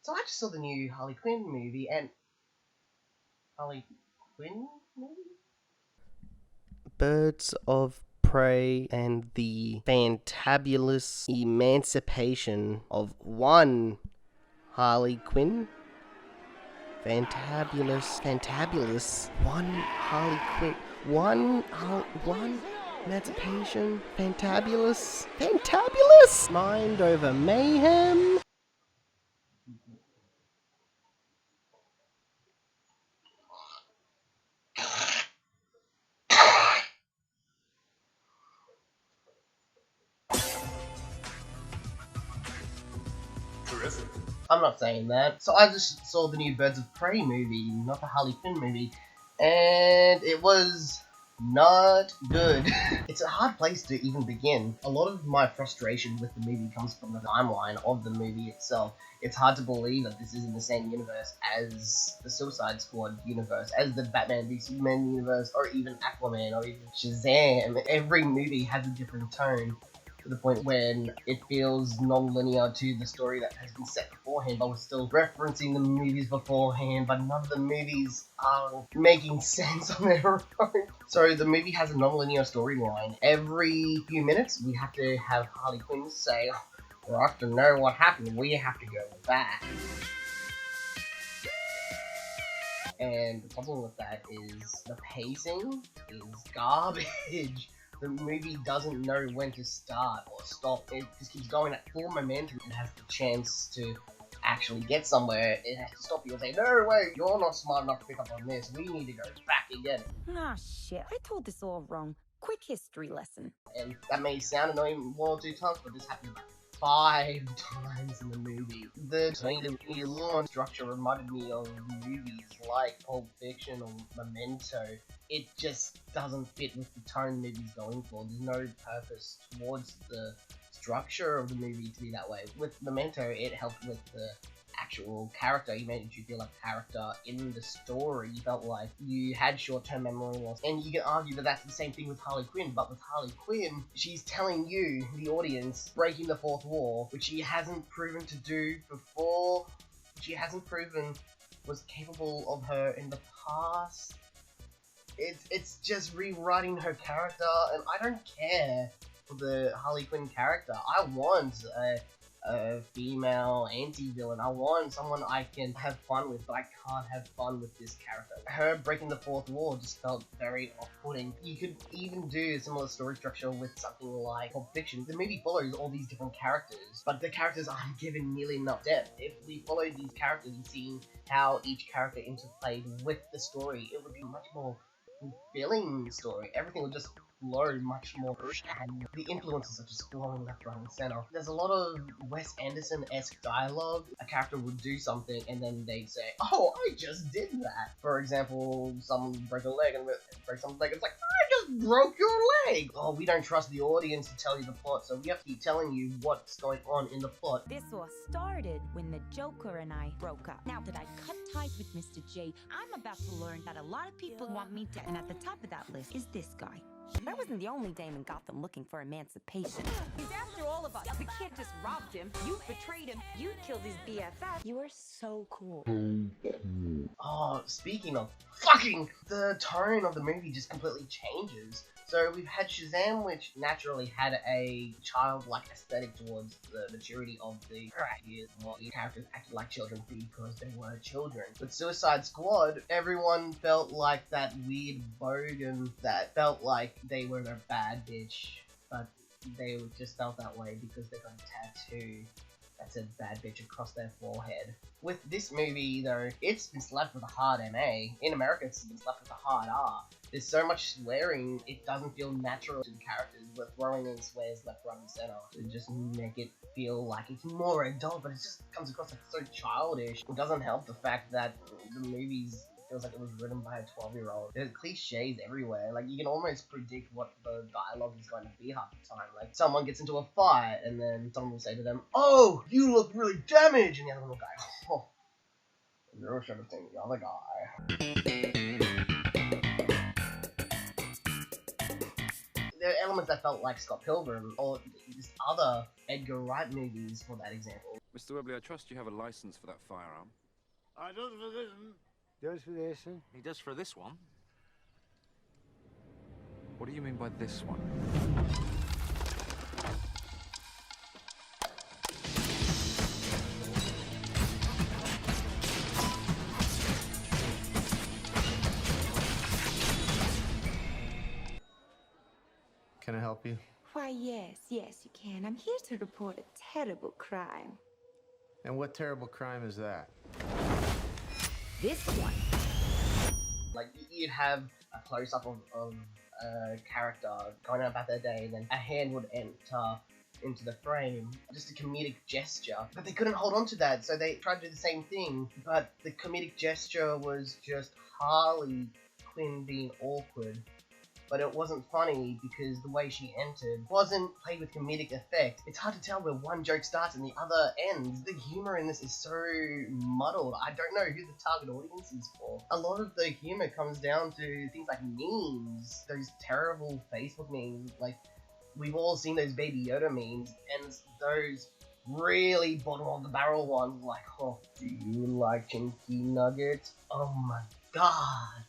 So I just saw the new Harley Quinn movie, and Harley Quinn movie? Birds of Prey and the fantabulous emancipation of one Harley Quinn. Fantabulous, one Harley Quinn, one emancipation, fantabulous, mind over mayhem. Terrific. I'm not saying that. So I just saw the new Birds of Prey movie, not the Harley Quinn movie, and it was not good. It's a hard place to even begin. A lot of my frustration with the movie comes from the timeline of the movie itself. It's hard to believe that this is in the same universe as the Suicide Squad universe, as the Batman v Superman universe, or even Aquaman, or even Shazam. Every movie has a different tone, to the point when it feels non-linear to the story that has been set beforehand, but we're still referencing the movies beforehand, but none of the movies are making sense on their own. So the movie has a non-linear storyline. Every few minutes, we have to have Harley Quinn say, for us to know what happened, we have to go back. And the problem with that is the pacing is garbage. The movie doesn't know when to start or stop. It just keeps going at full momentum and has the chance to actually get somewhere. It has to stop you and say, no, wait, you're not smart enough to pick up on this. We need to go back again. Ah, shit. I told this all wrong. Quick history lesson. And that may sound annoying one or two times, but this happened about 5 times in the movie. The launch structure reminded me of movies like Pulp Fiction or Memento. It just doesn't fit with the tone the movie's going for. There's no purpose towards the structure of the movie to be that way. With Memento, it helped with the actual character. You made you feel like a character in the story. You felt like you had short-term memory loss. And you can argue that that's the same thing with Harley Quinn, but with Harley Quinn, she's telling you, the audience, breaking the fourth wall, which she hasn't proven to do before. She hasn't proven was capable of her in the past. It's just rewriting her character, and I don't care for the Harley Quinn character. I want a female anti-villain. I want someone I can have fun with, but I can't have fun with this character. Her breaking the fourth wall just felt very off-putting. You could even do a similar story structure with something like Pulp Fiction. The movie follows all these different characters, but the characters aren't given nearly enough depth. If we followed these characters and seen how each character interplayed with the story, it would be much more fulfilling story. Everything would just flow much more, and the influences are just flowing left, right, and center. There's a lot of Wes Anderson-esque dialogue. A character would do something, and then they'd say, "Oh, I just did that." For example, someone break a leg, and break someone's leg. It's like, "I just broke your leg." Oh, we don't trust the audience to tell you the plot, so we have to keep telling you what's going on in the plot. This all started when the Joker and I broke up. Now that I cut ties with Mr. J, I'm about to learn that a lot of people want me to, and at the top of that list is this guy. I wasn't the only dame in Gotham looking for emancipation. He's after all of us. We can't just rob him. You betrayed him. You killed his BFF. You are so cool. Oh, speaking of fucking, the tone of the movie just completely changes. So we've had Shazam, which naturally had a childlike aesthetic towards the maturity of the characters acted like children because they were children. With Suicide Squad, everyone felt like that weird bogan that felt like they were a bad bitch, but they just felt that way because they got a tattoo that said bad bitch across their forehead. With this movie, though, it's been slapped with a hard MA. In America, it's been slapped with a hard R. There's so much swearing, it doesn't feel natural to the characters. We're throwing in swears left, right, and center to just make it feel like it's more adult, but it just comes across like so childish. It doesn't help the fact that the movies feels like it was written by a 12-year-old. There's cliches everywhere. Like, you can almost predict what the dialogue is going to be half the time. Like, someone gets into a fight, and then someone will say to them, "Oh, you look really damaged," and the other one will go, "Oh, you should have seen the other guy." There are elements that felt like Scott Pilgrim, or just other Edgar Wright movies, for that example. Mr. Webley, I trust you have a license for that firearm. I does for this one. Does for this one. He does for this one. What do you mean by this one? Can I help you? Why, yes, you can. I'm here to report a terrible crime. And what terrible crime is that? This one. Like, you'd have a close-up of a character going about their day, and then a hand would enter into the frame. Just a comedic gesture. But they couldn't hold on to that, so they tried to do the same thing, but the comedic gesture was just Harley Quinn being awkward. But it wasn't funny because the way she entered wasn't played with comedic effect. It's hard to tell where one joke starts and the other ends. The humor in this is so muddled. I don't know who the target audience is for. A lot of the humor comes down to things like memes. Those terrible Facebook memes. Like, we've all seen those Baby Yoda memes, and those really bottom of the barrel ones like, oh, do you like Chinky Nuggets? Oh my god.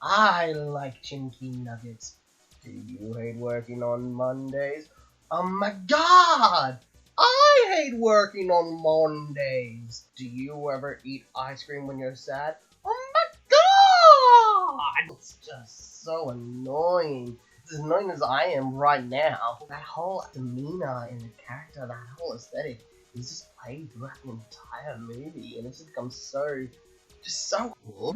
I like Chinky Nuggets. Do you hate working on Mondays? Oh my god! I hate working on Mondays. Do you ever eat ice cream when you're sad? Oh my god! It's just so annoying. It's as annoying as I am right now. That whole demeanor in the character, that whole aesthetic is just played throughout the entire movie, and it's just become so cool.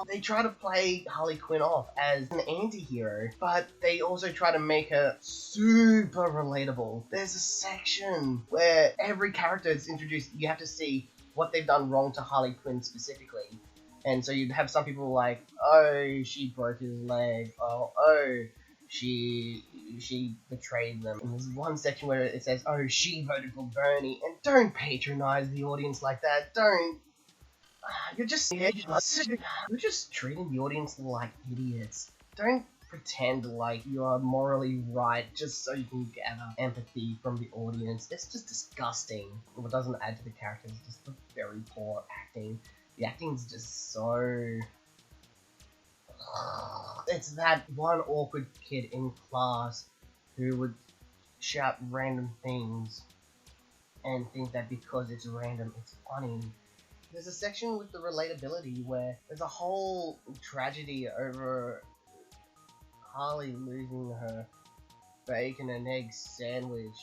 They try to play Harley Quinn off as an anti-hero, but they also try to make her super relatable. There's a section where every character is introduced, you have to see what they've done wrong to Harley Quinn specifically. And so you'd have some people like, oh, she broke his leg, oh, she betrayed them. And there's one section where it says, oh, she voted for Bernie. And don't patronize the audience like that. Don't. You're just treating the audience like idiots. Don't pretend like you are morally right just so you can gather empathy from the audience. It's just disgusting. What doesn't add to the characters is just the very poor acting. The acting's just so... It's that one awkward kid in class who would shout random things and think that because it's random, it's funny. There's a section with the relatability where there's a whole tragedy over Harley losing her bacon and egg sandwich,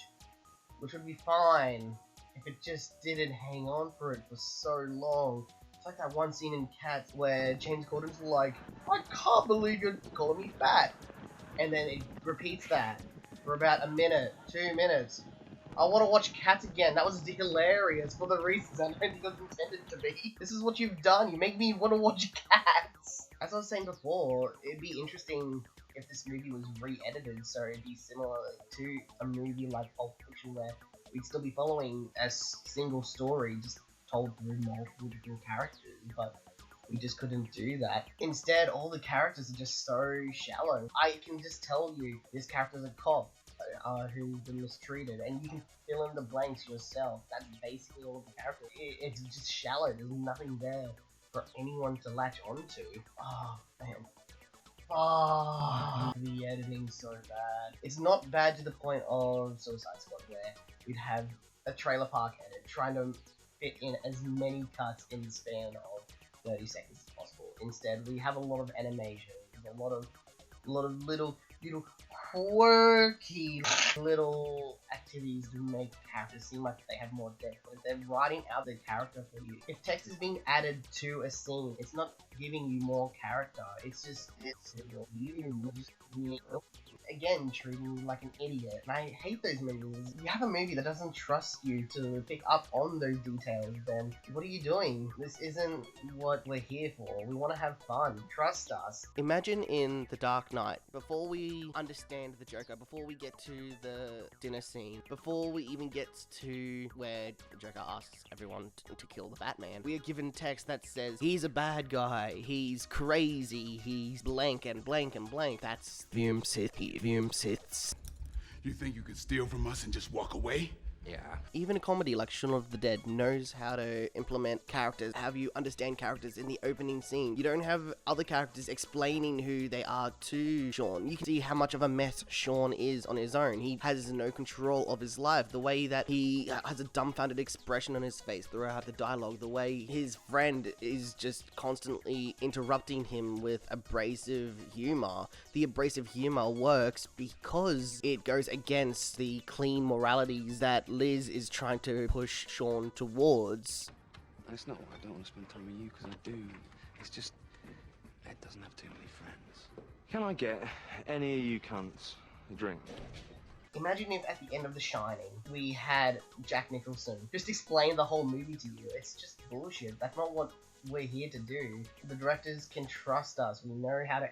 which would be fine if it just didn't hang on for it for so long. It's like that one scene in Cats where James Corden's like, I can't believe you're calling me fat. And then it repeats that for about a minute, 2 minutes. I want to watch Cats again. That was hilarious for the reasons I don't think it was intended to be. This is what you've done. You make me want to watch Cats. As I was saying before, it'd be interesting if this movie was re-edited, so it'd be similar to a movie like Pulp Fiction where we'd still be following a single story just told through multiple different characters, but we just couldn't do that. Instead, all the characters are just so shallow. I can just tell you this character's a cop who's been mistreated, and you can fill in the blanks yourself. That's basically all of the characters. It's just shallow. There's nothing there for anyone to latch onto. Oh, man. Oh, the editing's so bad. It's not bad to the point of Suicide Squad, where we'd have a trailer park edit trying to fit in as many cuts in the span of 30 seconds as possible. Instead, we have a lot of animation, a lot of little quirky little activities to make characters seem like they have more depth. But if they're writing out the character for you, if text is being added to a scene, it's not giving you more character. It's again treating you like an idiot. And I hate those movies. If you have a movie that doesn't trust you to pick up on those details, then what are you doing? This isn't what we're here for. We want to have fun. Trust us. Imagine in The Dark Knight, before we understand the Joker, before we get to the dinner scene, before we even get to where the Joker asks everyone to kill the Batman, we are given text that says, he's a bad guy, he's crazy, he's blank and blank and blank. That's Fume Sith. You think you could steal from us and just walk away? Yeah. Even a comedy like Shaun of the Dead knows how to implement characters, have you understand characters in the opening scene. You don't have other characters explaining who they are to Shaun. You can see how much of a mess Shaun is on his own. He has no control of his life. The way that he has a dumbfounded expression on his face throughout the dialogue. The way his friend is just constantly interrupting him with abrasive humor. The abrasive humor works because it goes against the clean moralities that Liz is trying to push Shaun towards. It's not why I don't want to spend time with you, because I do. It's just, Ed doesn't have too many friends. Can I get any of you cunts a drink? Imagine if at the end of The Shining, we had Jack Nicholson just explain the whole movie to you. It's just bullshit. That's not what we're here to do. The directors can trust us. We know how to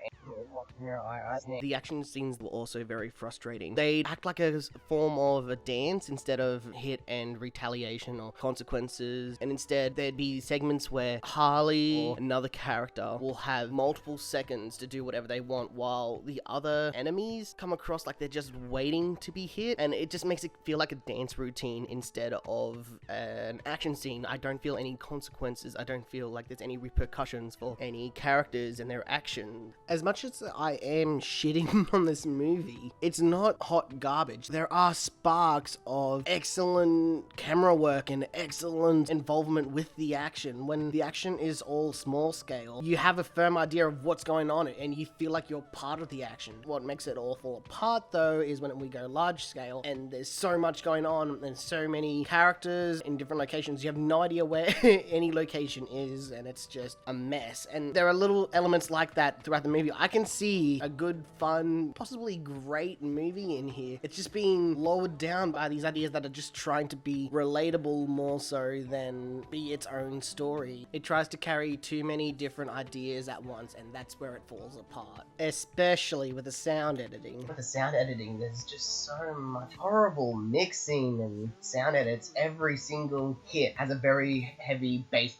The action scenes were also very frustrating. They'd act like a form of a dance instead of hit and retaliation or consequences, and instead there'd be segments where Harley or another character will have multiple seconds to do whatever they want while the other enemies come across like they're just waiting to be hit, and it just makes it feel like a dance routine instead of an action scene. I don't feel any consequences. I don't feel like there's any repercussions for any characters and their action. As much as I am shitting on this movie, it's not hot garbage. There are sparks of excellent camera work and excellent involvement with the action. When the action is all small scale, you have a firm idea of what's going on and you feel like you're part of the action. What makes it all fall apart though is when we go large scale and there's so much going on and so many characters in different locations. You have no idea where any location is, and it's just a mess. And there are little elements like that throughout the movie. I can see a good, fun, possibly great movie in here. It's just being lowered down by these ideas that are just trying to be relatable more so than be its own story. It tries to carry too many different ideas at once, and that's where it falls apart. Especially with the sound editing. With the sound editing, there's just so much horrible mixing and sound edits. Every single hit has a very heavy bass.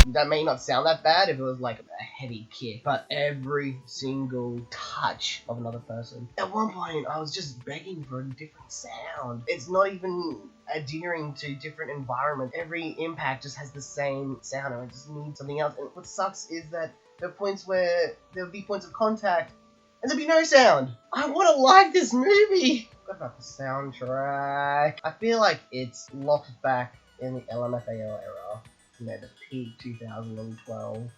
That may not sound that bad if it was like a heavy kick, but every single touch of another person. At one point, I was just begging for a different sound. It's not even adhering to different environments. Every impact just has the same sound, and I just need something else. And what sucks is that there are points where there'll be points of contact, and there'll be no sound. I want to like this movie. What about the soundtrack? I feel like it's locked back in the LMFAO era. You know, the peak 2012,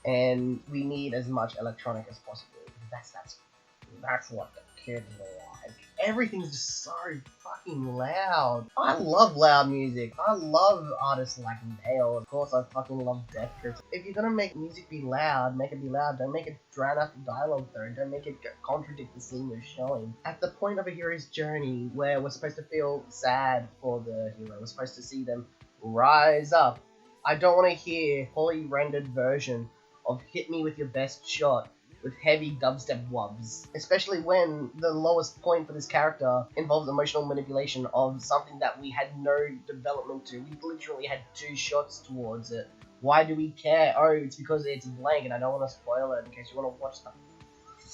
and we need as much electronic as possible. That's what the kids like. Everything's just so fucking loud. I love loud music. I love artists like Nail. Of course, I fucking love Death Grips. If you're gonna make music be loud, make it be loud. Don't make it drown out the dialogue though. Don't make it contradict the scene you're showing. At the point of a hero's journey where we're supposed to feel sad for the hero, we're supposed to see them rise up. I don't want to hear poorly rendered version of hit me with your best shot with heavy dubstep wubs. Especially when the lowest point for this character involves emotional manipulation of something that we had no development to. We literally had 2 shots towards it. Why do we care? Oh, it's because it's blank and I don't want to spoil it in case you want to watch the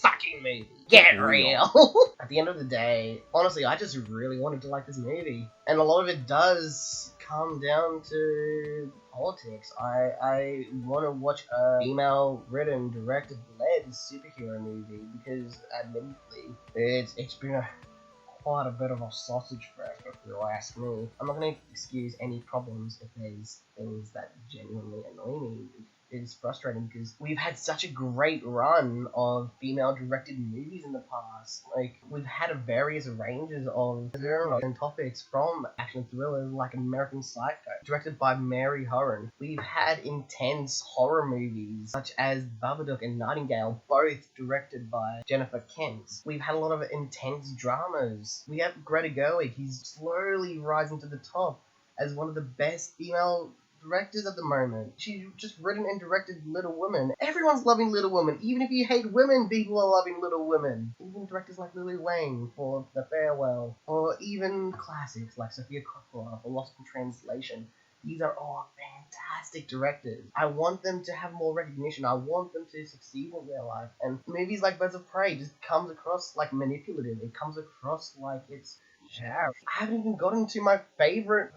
fucking movie. Get real! At the end of the day, honestly, I just really wanted to like this movie. And a lot of it does come down to politics. I want to watch a female-written, directed-led superhero movie because, admittedly, it's been quite a bit of a sausage fest, if you ask me. I'm not going to excuse any problems if there's things that genuinely annoy me. Is frustrating because we've had such a great run of female-directed movies in the past. Like, we've had various ranges of genres and topics, from action thrillers like American Psycho, directed by Mary Horan. We've had intense horror movies such as Babadook and Nightingale, both directed by Jennifer Kent. We've had a lot of intense dramas. We have Greta Gerwig. He's slowly rising to the top as one of the best female directors at the moment. She's just written and directed Little Women. Everyone's loving Little Women. Even if you hate women, people are loving Little Women. Even directors like Lily Wang for The Farewell, or even classics like Sofia Coppola for Lost in Translation. These are all fantastic directors. I want them to have more recognition. I want them to succeed in their life. And movies like Birds of Prey just comes across like manipulative. It comes across like it's I haven't even gotten to my favorite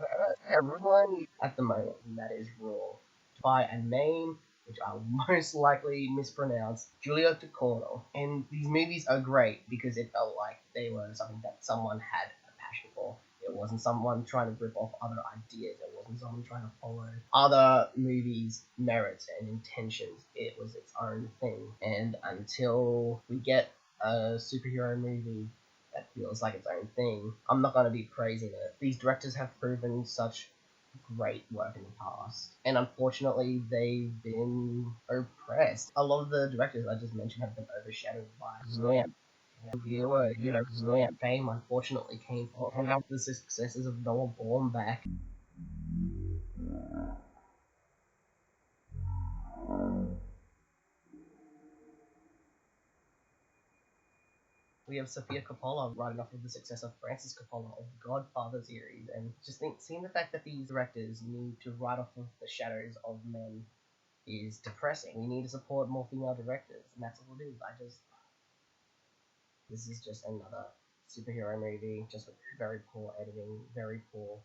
everyone at the moment, and that is Raw. By a name which I'll most likely mispronounce, Julia Ducournau. And these movies are great because it felt like they were something that someone had a passion for. It wasn't someone trying to rip off other ideas. It wasn't someone trying to follow other movies' merits and intentions. It was its own thing. And until we get a superhero movie that feels like its own thing, I'm not going to be praising it. These directors have proven such great work in the past, and unfortunately they've been oppressed. A lot of the directors I just mentioned have been overshadowed by Slam. Slam fame unfortunately came from the successes of Noah Baumbach. We have Sofia Coppola riding off of the success of Francis Coppola of the Godfather series, and just seeing the fact that these directors need to ride off of the shadows of men is depressing. We need to support more female directors, and that's all it is. This is just another superhero movie, just with very poor editing, very poor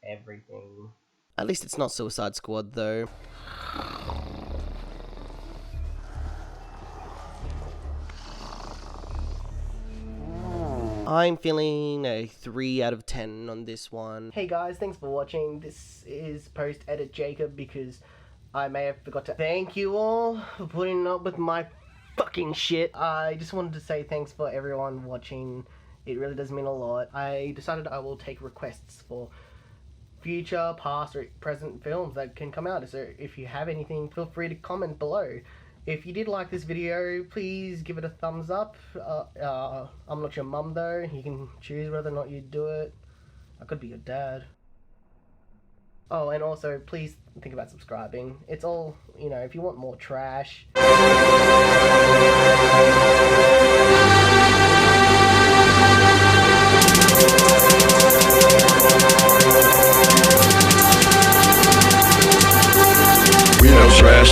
everything. At least it's not Suicide Squad, though. I'm feeling a 3 out of 10 on this one. Hey guys, thanks for watching. This is post-edit Jacob because I may have forgot to thank you all for putting up with my fucking shit. I just wanted to say thanks for everyone watching. It really does mean a lot. I decided I will take requests for future, past, or present films that can come out. So if you have anything, feel free to comment below. If you did like this video, please give it a thumbs up. I'm not your mum though. You can choose whether or not you do it. I could be your dad. Oh, and also, please think about subscribing. It's all, if you want more trash.